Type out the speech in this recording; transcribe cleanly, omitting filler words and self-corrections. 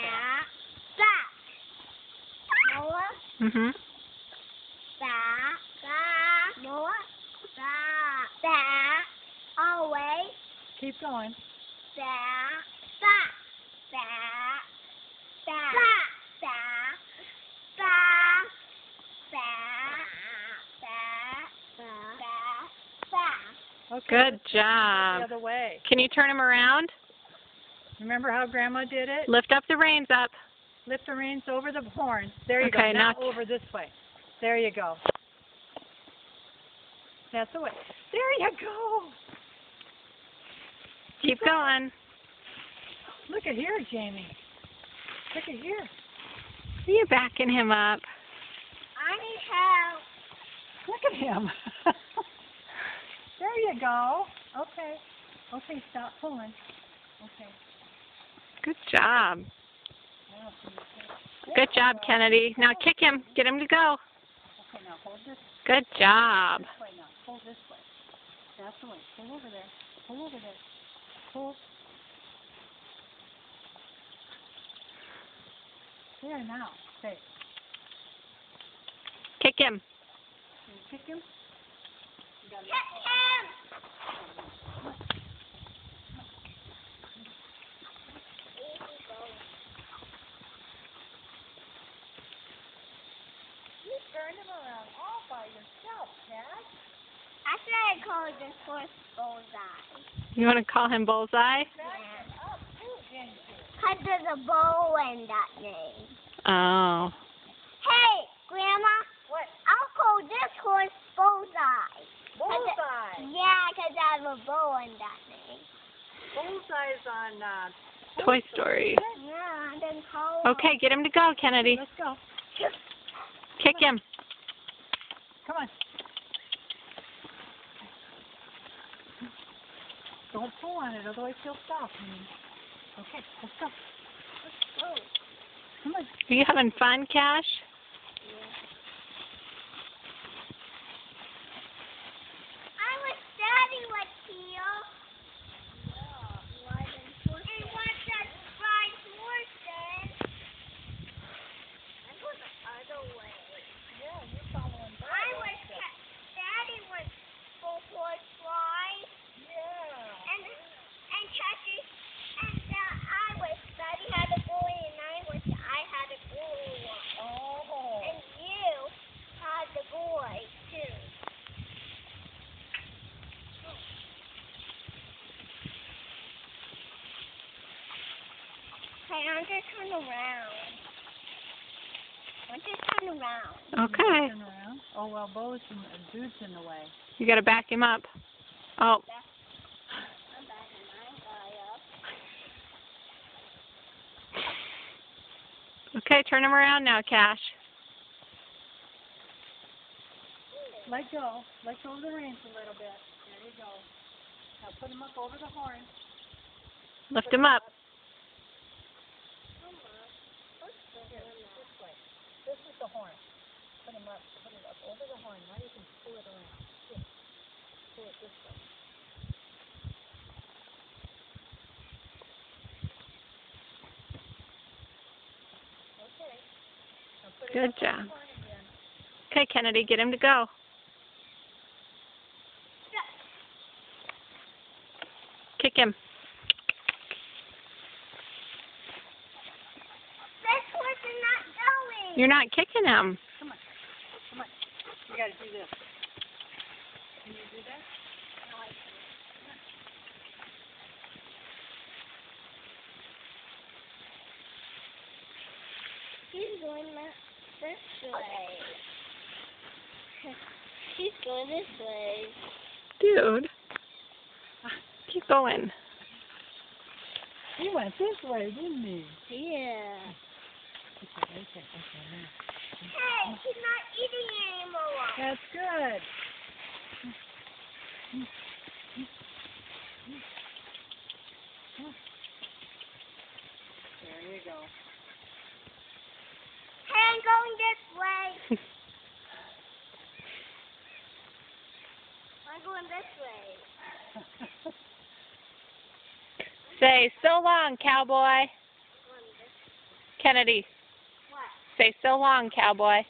Back. Back. More. Mhm. Back. Back. More. Back. Back. Always. Keep going. Back. Back. Back. Back. Back. Back. Back. Back. Back. Back. Back. Okay. Good The job. other way. Can you turn him around? Remember how Grandma did it? Lift up the reins up. Lift the reins over the horn. There you Okay, go. Now now- over this way. There you go. That's the way. There you go. Keep going. Look at here, Jamie. Look at here. You're backing him up. I need help. Look at him. There you go. Okay. Okay, stop pulling. Okay. Good job. Now, so you can- Good job, Kennedy. Now kick him. Get him to go. Okay, now hold this Good job. way now. Pull this way. That's the way. Pull over there. Pull over there. Pull. There now. Say. Kick him. Can you kick him? You got Hit him. You turned him around all by yourself, Dad. I should have called this horse Bullseye. You want to call him Bullseye? Yeah. Up too, didn't you? Because there's a bow in that name. Oh. Hey, Grandma, What? I'll call this horse Bullseye. Bullseye. Yeah, because I have a bow in that name. Bullseye's on Toy Story. Yeah, then call Okay, get him to go, Kennedy. Let's go. Kick him. Come on. Don't pull on it, otherwise he'll stop. Okay, let's go. Oh, Come on. Are you having fun, Cash? I wish Daddy was here. Yeah, riding horses. He wants us to ride horses. I go the other way. Yeah, you're following I wish Daddy was full horse ride. Yeah. And Cassie, I wish Daddy had a boy and I wish I had a girl. Oh. And you had the boy too. Hey, I'm just turn around. I'm just turn around. Okay. Turn around. Oh, well, Bo's and Dude's in the way. You got to back him up. Oh. I'm backing my guy up. Okay, turn him around now, Cash. Let go. Let go of the reins a little bit. There you go. Now put him up over the horn. Lift him up. Here, this way. This is the horn. Put him up. Put it up over the horn. Now you can pull it around. Here. Pull it this way. Okay. Now put it Good up on the job. horn again. Okay, Kennedy, get him to go. Kick him. This horse is not going. You're not kicking him. Come on. Come on. You got to do this. Can you do that? No, I can't. She's going this way. She's going this way. Dude. Keep going. He went this way, didn't he? Yeah. Okay. Hey, she's not eating anymore. That's good. There you go. Hey, I'm going this way. I'm going this way. Say, so long, cowboy. I'm going this way. Kennedy, What? say so long, cowboy.